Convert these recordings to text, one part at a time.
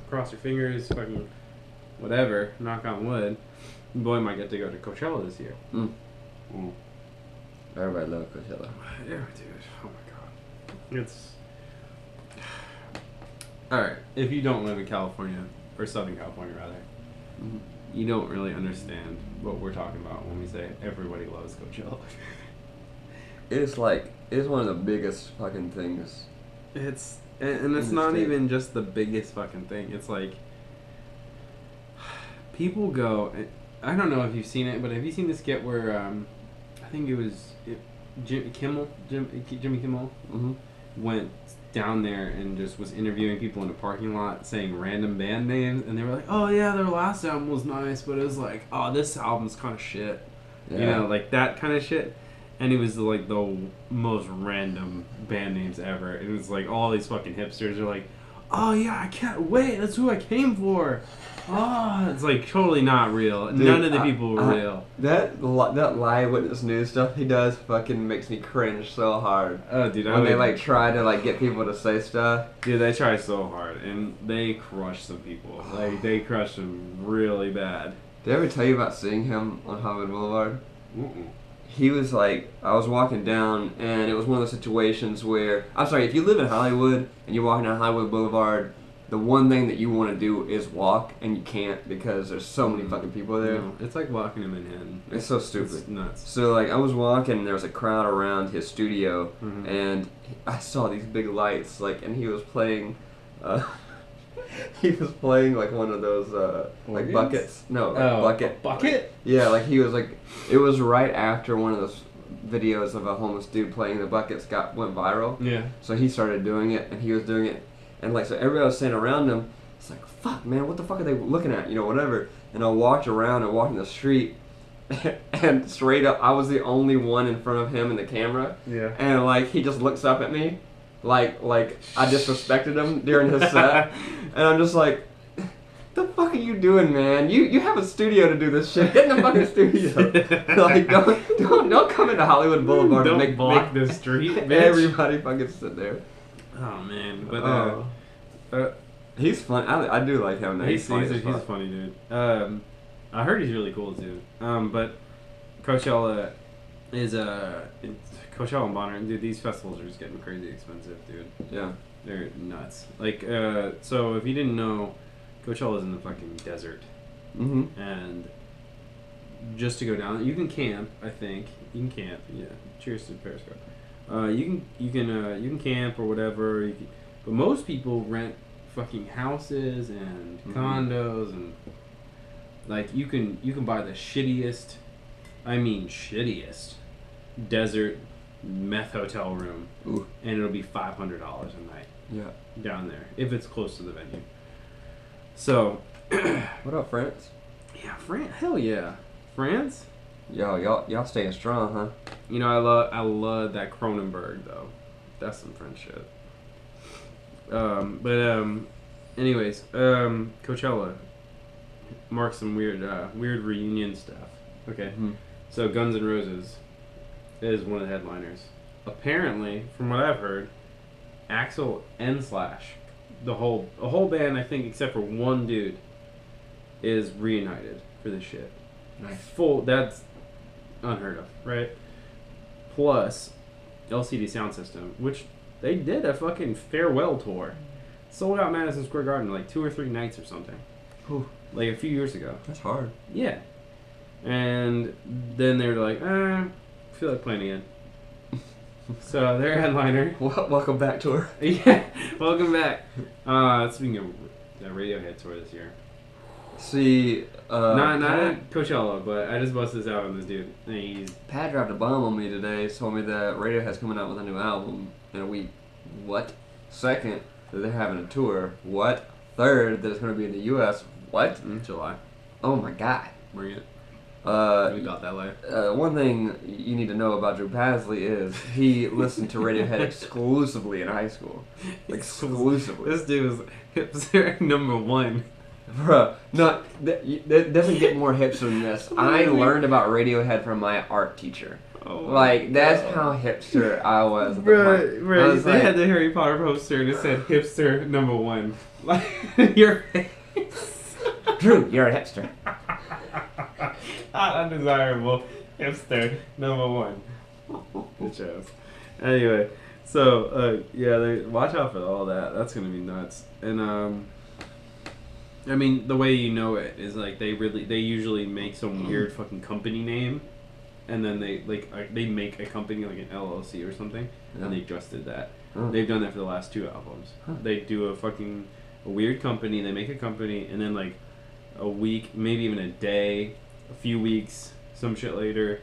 cross your fingers, fucking whatever, knock on wood, Bowie might get to go to Coachella this year. Everybody loves Coachella. Yeah, dude. Oh my god. It's... Alright, if you don't live in California, or Southern California rather, you don't really understand what we're talking about when we say everybody loves Coachella. It's one of the biggest fucking things. And it's not even just the biggest fucking thing. It's like, people go, I don't know if you've seen it, but have you seen this skit where, I think it was Jimmy Kimmel went down there and just was interviewing people in the parking lot saying random band names, and they were like, oh yeah, their last album was nice, but it was like, oh, this album's kind of shit. Yeah. You know, like that kind of shit. And it was like the most random band names ever. It was like all these fucking hipsters are like, oh yeah, I can't wait, that's who I came for. Oh, it's like totally not real. Dude, none of the people were real. That live witness news stuff he does fucking makes me cringe so hard. Oh, dude, when they like try to like get people to say stuff. Dude, they try so hard, and they crush some people. Like they crush them really bad. Did I ever tell you about seeing him on Hollywood Boulevard? Mm-mm. He was like, I was walking down, and it was one of those situations where, I'm sorry, if you live in Hollywood and you're walking down Hollywood Boulevard, the one thing that you want to do is walk, and you can't because there's so many fucking people there. No, it's like walking in Manhattan. It's so stupid. It's nuts. So like, I was walking, and there was a crowd around his studio, and I saw these big lights, like, and he was playing, he was playing like one of those like buckets. No, like bucket. Bucket? Yeah, like he was like, it was right after one of those videos of a homeless dude playing the buckets went viral. Yeah. So he started doing it, and he was doing it, and like, so everybody was standing around him. It's like, fuck, man, what the fuck are they looking at? You know, whatever. And I walked around and walked in the street, and straight up, I was the only one in front of him in the camera. Yeah. And like, he just looks up at me. Like I disrespected him during his set, and I'm just like, the fuck are you doing, man? You have a studio to do this shit. Get in the fucking studio. Like, don't come into Hollywood Boulevard don't and block the street, bitch. Everybody fucking sit there. Oh man, but he's fun. I do like him. He's a funny dude. I heard he's really cool too. But Coachella is Coachella and Bonnaroo, dude, these festivals are just getting crazy expensive, dude. Yeah. They're nuts. Like, so if you didn't know, Coachella's in the fucking desert. And just to go down, you can camp, I think. You can camp, yeah. Cheers to Periscope. You can camp or whatever, but most people rent fucking houses and condos, and like you can buy the shittiest desert meth hotel room. Ooh. And it'll be $500 a night. Yeah. Down there, if it's close to the venue. So, what up, France? Yeah, France. Hell yeah, France. Yo, y'all staying strong, huh? You know, I love that Cronenberg though. That's some French shit. Anyways, Coachella marks some weird reunion stuff. Okay, so Guns N' Roses is one of the headliners. Apparently, from what I've heard, Axl and Slash, a whole band, I think, except for one dude, is reunited for this shit. Nice. That's unheard of, right? Plus, LCD Sound System, which they did a fucking farewell tour, sold out Madison Square Garden like 2 or 3 nights or something. Whew. Like a few years ago. That's hard. Yeah. And then they were like, I feel like playing again. So their headliner. Welcome back tour. Yeah, welcome back. Speaking of the Radiohead tour this year. See, not at Coachella, but I just busted this out on this dude. Pat dropped a bomb on me today. Told me that Radiohead's coming out with a new album in a week. What? Second, that they're having a tour. What? Third, that it's going to be in the U.S. What? July. Oh my God. Bring it. We got that way. One thing you need to know about Drew Pasley is he listened to Radiohead exclusively in high school. Exclusively. This dude was hipster number 1. Bruh, that doesn't get more hipster than this. I learned about Radiohead from my art teacher. Oh like that's how hipster I was. At the Bro, point. I bro, was they like, had the Harry Potter poster and it said hipster number 1. Like, your face. Drew, you're a hipster. Not undesirable. Hipster number 1. Bitch ass. Anyway, so, yeah, watch out for all that. That's gonna be nuts. And, I mean, the way you know it is, like, they usually make some weird fucking company name. And then they make a company like an LLC or something, and they just did that. They've done that for the last 2 albums. They do a weird company. They make a company, and then like a week, maybe even a day, a few weeks, some shit later,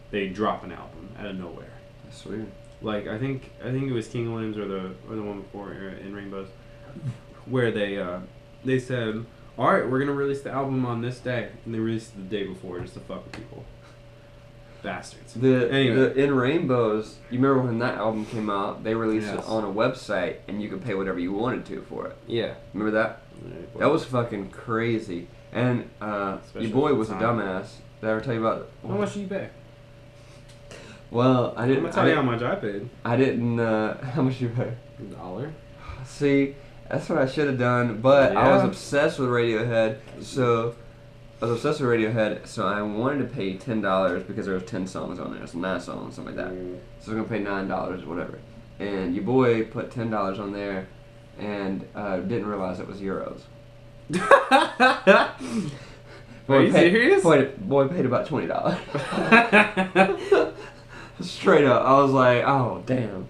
they drop an album out of nowhere. That's weird. Like I think it was King of Limbs or the one before in Rainbows, where they said, all right, we're gonna release the album on this day, and they released it the day before just to fuck with people. Bastards. The In Rainbows, you remember when that album came out, they released it on a website and you could pay whatever you wanted to for it. Yeah. Remember that? Yeah, that was fucking crazy. And your boy was a dumbass. Did I ever tell you about it? How much did you pay? Well, I didn't. I'm gonna tell you how much I paid. I didn't. How much you pay? $1. See, that's what I should have done, but I was obsessed with Radiohead, so I I wanted to pay $10 because there was 10 songs on there, so 9 songs, something like that. So I was gonna pay $9 or whatever. And your boy put $10 on there, and didn't realize it was euros. Are you serious? Boy paid about $20. Straight up, I was like, oh damn.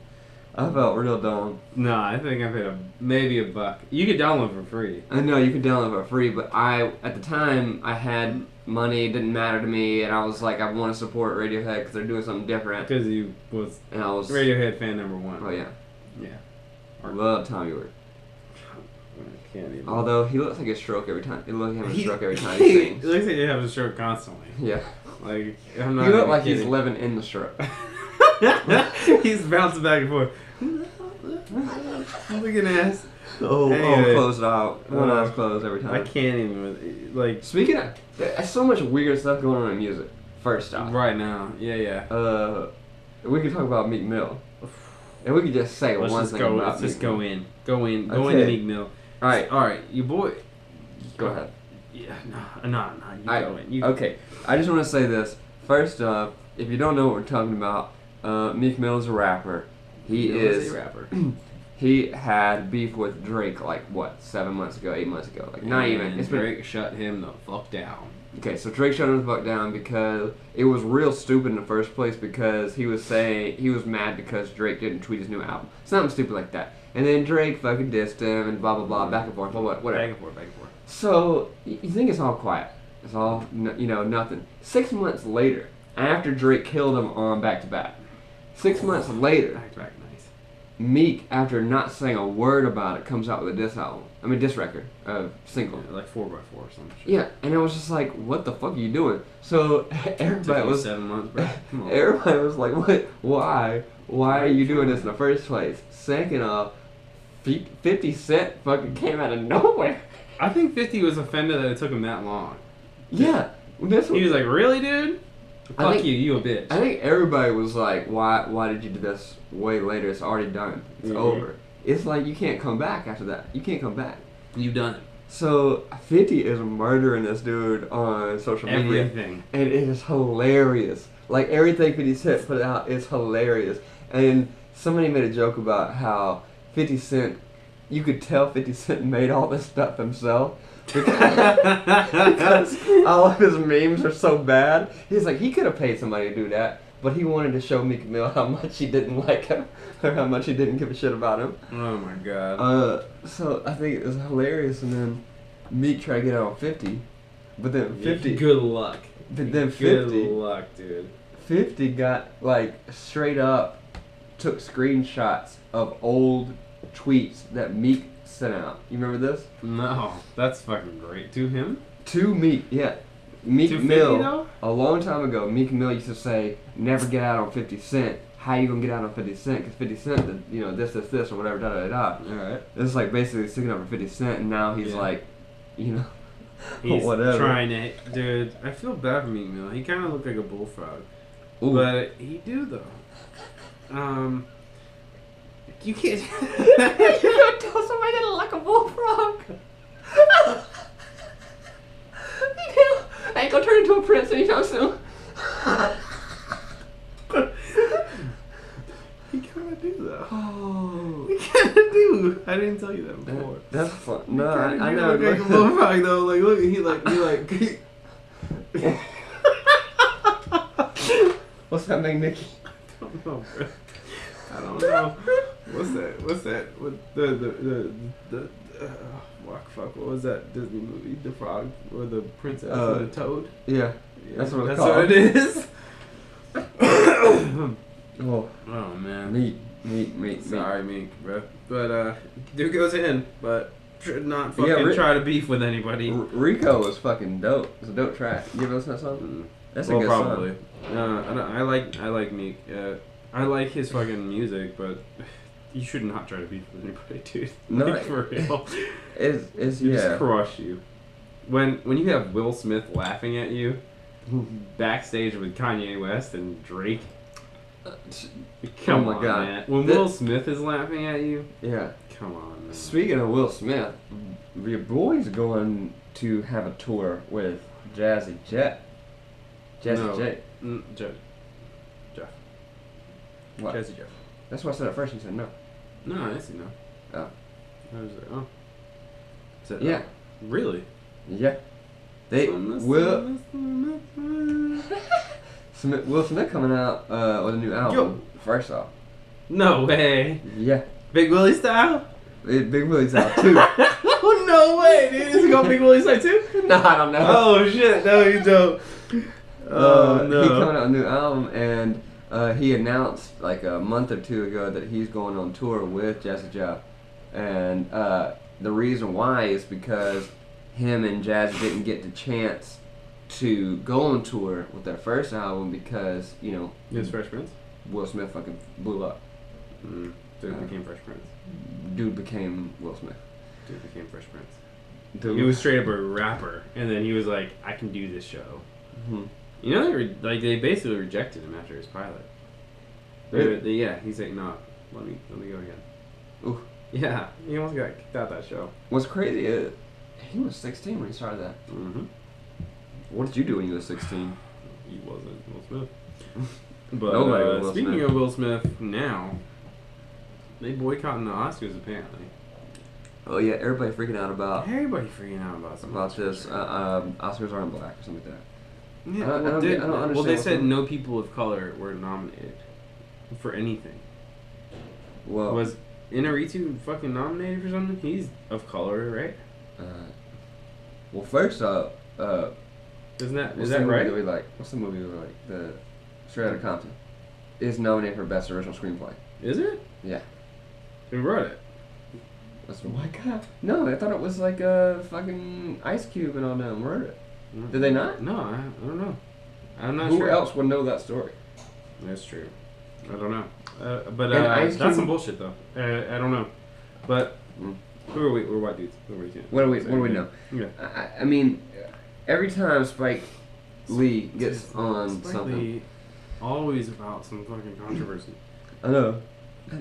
I felt real dumb. No, I think I paid maybe $1. You could download for free. I know you could download for free, but at the time I had money. It didn't matter to me, and I was like, I want to support Radiohead because they're doing something different. Because you was Radiohead fan number 1. Oh yeah. Yeah. I love Tom York. I can't even. Although he looks like a stroke every time. He looks like a stroke every time he sings. It looks like he has a stroke constantly. Yeah. Like I'm not. He looks like he's living in the stroke. He's bouncing back and forth. Looking ass. Anyway, closed out. One eye's closed every time. I can't even like. Speaking of, there's so much weird stuff going on in music. First off, right now, yeah. We could talk about Meek Mill, and we could just say one thing about Let's just go in into Meek Mill. All right, you boy. Go ahead. Yeah, no. Go in. Okay, I just want to say this. First off, if you don't know what we're talking about, Meek Mill is a rapper. He is a rapper. He had beef with Drake like what, 7 months ago, 8 months ago, like not even. Drake shut him the fuck down. Okay, so Drake shut him the fuck down because it was real stupid in the first place because he was saying he was mad because Drake didn't tweet his new album. Something stupid like that. And then Drake fucking dissed him and blah blah blah, back and forth, whatever. Back and forth. So you think it's all quiet? It's all nothing. 6 months later, after Drake killed him on Back to Back, 6 months later, Back to Back, nice. Meek, after not saying a word about it, comes out with a diss record, single. Yeah, like 4x4 or something. Yeah, and it was just like, what the fuck are you doing? So everybody was 7 months, bro. Come on. Everybody was like, what? Why are you doing this in the first place? Second off, 50 Cent fucking came out of nowhere. I think 50 was offended that it took him that long. Yeah, he was like, really, dude? Fuck you a bitch. I think everybody was like, why did you do this way later? It's already done. It's over. It's like you can't come back after that. You can't come back. You've done it. So 50 is murdering this dude on social media. Everything. And it is hilarious. Like everything 50 Cent put out is hilarious. And somebody made a joke about how 50 Cent, you could tell 50 Cent made all this stuff himself. Because all of his memes are so bad. He's like, he could have paid somebody to do that, but he wanted to show Meek Mill how much he didn't like him, or how much he didn't give a shit about him. Oh my god. So I think it was hilarious, and then Meek tried to get out on 50, but then 50. Good luck. But then 50. Good luck, dude. 50 got like straight up took screenshots of old tweets that Meek sent out. You remember this? No, that's fucking great. To him? To Meek, yeah. Meek to Mill, 50 though? a long time ago, Meek Mill used to say, never get out on 50 Cent. How you gonna get out on 50 Cent? Because 50 Cent, this, or whatever, da-da-da-da. Alright. It's like basically sticking up for 50 Cent, and now he's like, He's whatever. trying to... Dude, I feel bad for Meek Mill. He kind of looked like a bullfrog. Ooh. But he do though. You can't. You gonna tell somebody they look like a bullfrog? I ain't gonna turn into a prince anytime soon. You kinda do though. Oh. You kinda do. I didn't tell you that before. That's fun. No, I I know. look like a bullfrog though. Like look, he like. What's that, Nicky? I don't know, bro. I don't know. What's that? What the fuck? What was that Disney movie? The frog or the princess and the toad? Yeah. That's what it's That's called. what it is. Oh Man. Meek. Sorry, Meek, bro. But dude goes in, but should not fucking try to beef with anybody. Rico was fucking dope. It's a dope track. You ever listen to that song? That's a good probably. song. I like Meek. I like his fucking music, but you should not try to beef with anybody, dude. No, like, for real. It's just crush you. When you have Will Smith laughing at you backstage with Kanye West and Drake. Come on, God. man. When Will Smith is laughing at you, yeah. Come on, man. Speaking of Will Smith, your boy's going to have a tour with Jazzy Jet. Jazzy J. Jeff. What? Jazzy Jeff. That's what I said at first. You said no. No, I see no. Oh. I was like, oh. Said, Yeah. Oh. Really? Yeah. They Will Smith coming out with a new album. Yo. First off. No way. Yeah. Big Willie style? Big Willie's out too. Oh, no way, dude. Is it called Big Willie style too? No, I don't know. Oh, shit. No, you don't. Oh, no. He coming out with a new album, and he announced like a month or two ago that he's going on tour with Jazzy Jeff. And the reason why is because him and Jazzy didn't get the chance to go on tour with their first album because, you know... His Fresh Prince? Will Smith fucking blew up. Dude became Fresh Prince. Dude became Will Smith. Dude became Fresh Prince. Dude. He was straight up a rapper, and then he was like, I can do this show. Mm-hmm. You know, they basically rejected him after his pilot. Really? Yeah, he's like, no, let me go again. Ooh. Yeah, he almost got kicked out that show. What's crazy is he was 16 when he started that. Mm-hmm. What did you do when you were 16? He wasn't Will Smith. But Nobody was Will speaking Smith. of Will Smith now, they boycotting the Oscars apparently. Oh yeah, everybody freaking out about Everybody freaking out about this. Oscars aren't black or something like that. Yeah, I don't understand well, they what's said going- no people of color were nominated for anything. Well, Was Inarritu fucking nominated for something? He's of color, right? well, first off, Isn't that what's is the that movie right? that we like? What's the movie we like? The Straight Outta Compton is nominated for Best Original Screenplay. Is it? Yeah. Who wrote it? That's my God. No, I thought it was like a fucking Ice Cube and all them wrote it. Did they not? No, I don't know. I'm not Who sure. else would know that story? That's true. I don't know. But And Ice that's Cube- some bullshit though. I don't know. But Mm. who are we? We're white dudes. Who are we? What do we know? Yeah. I mean, every time Spike Lee gets on Spike something, Lee, always about some fucking controversy. I know.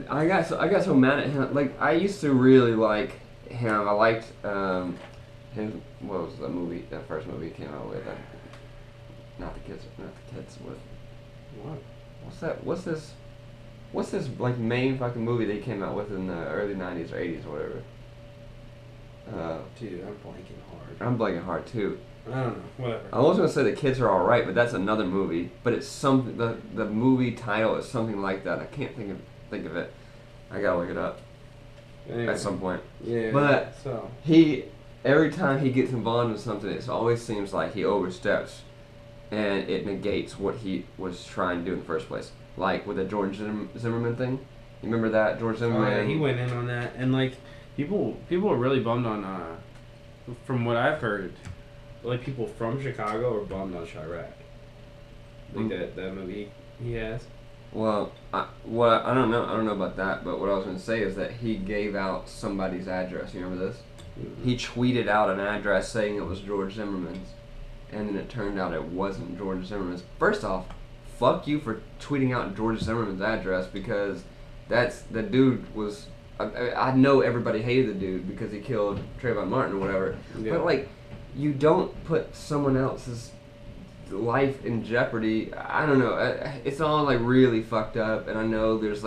I got so mad at him. Like I used to really like him. I liked his, what was the movie? That first movie he came out with. Not the kids. What? What's this like main fucking movie they came out with in the early '90s or '80s or whatever? Dude, I'm blanking hard. I'm blanking hard too. I don't know. Whatever. I was gonna say The Kids Are Alright, but that's another movie. But it's something. The movie title is something like that. I can't think of it. I gotta look it up Anyway. at some point. Yeah. But so. Every time he gets involved in something, it always seems like he oversteps, and it negates what he was trying to do in the first place. Like with the George Zimmerman thing. You remember that George Zimmerman? Yeah, he went in on that, and like people are really bummed on. From what I've heard, like people from Chicago are bummed on Chirac. Like that movie he has. Well, I don't know. I don't know about that. But what I was going to say is that he gave out somebody's address. You remember this? Mm-hmm. He tweeted out an address saying it was George Zimmerman's, and then it turned out it wasn't George Zimmerman's. First off, fuck you for tweeting out George Zimmerman's address, because the dude was. I know everybody hated the dude because he killed Trayvon Martin or whatever, but like, you don't put someone else's life in jeopardy. I don't know. It's all like really fucked up, and I know there's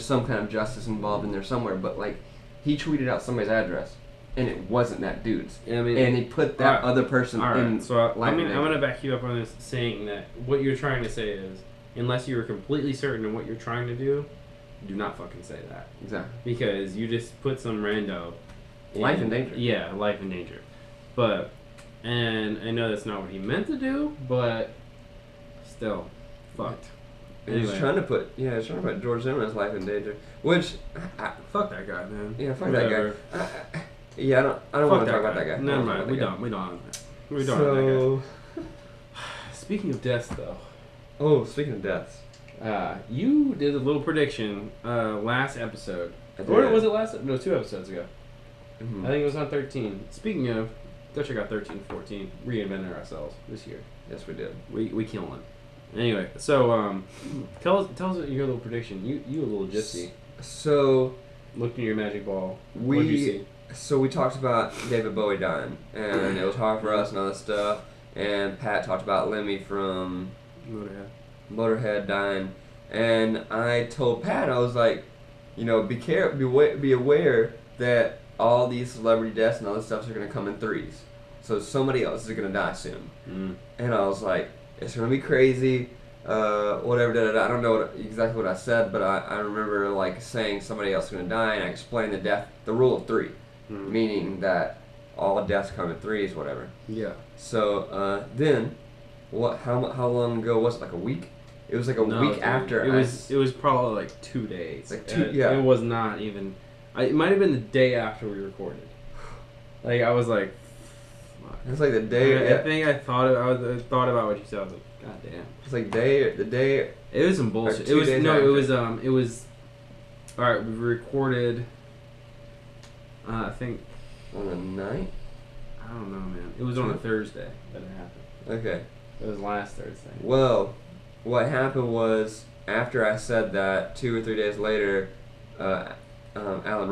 some kind of justice involved in there somewhere, but like, he tweeted out somebody's address, and it wasn't that dude's. I mean, and he put that other person in. So I'm gonna back you up on this, saying that what you're trying to say is, unless you are completely certain in what you're trying to do not fucking say that. Exactly. Because you just put some rando life in danger. Yeah, life in danger. But, and I know that's not what he meant to do, but still, fucked. Anyway. He's trying to put George Zimmerman's life in danger, which fuck that guy, man. Yeah, fuck that guy. Yeah, I don't want to talk about that guy. Never mind. We don't. We don't have that guy. Speaking of deaths, though. Oh, speaking of deaths. You did a little prediction last episode. Or was it last? No, 2 episodes ago. Mm-hmm. I think it was on 13. Speaking of, go check out 13, 14. Reinvented ourselves this year. Yes, we did. We killed it. Anyway, so tell us your little prediction. You a little gypsy. So, looked in your magic ball. What did you see? So we talked about David Bowie dying, and it was hard for us and all that stuff. And Pat talked about Lemmy from Motorhead dying, and I told Pat, I was like, be aware that all these celebrity deaths and all this stuff are gonna come in threes. So somebody else is gonna die soon. And I was like, it's gonna be crazy. Whatever. I don't know exactly what I said, but I remember like saying somebody else is gonna die, and I explained the rule of 3, meaning that all deaths come in threes, whatever. Yeah. So then, how long ago was it? Like a week? It was like a week after. It was probably like 2 days. Like 2, yeah. It was not even. It might have been the day after we recorded. Like I was like. Fuck. It was like the day. I think I thought about what you said. I was like, God damn. It's like the day. It was some bullshit. It was It was. All right, we recorded. I think. On the 9th? I don't know, man. It was on a Thursday that it happened. Okay. It was last Thursday. Well, what happened was, after I said that, 2 or 3 days later, Alan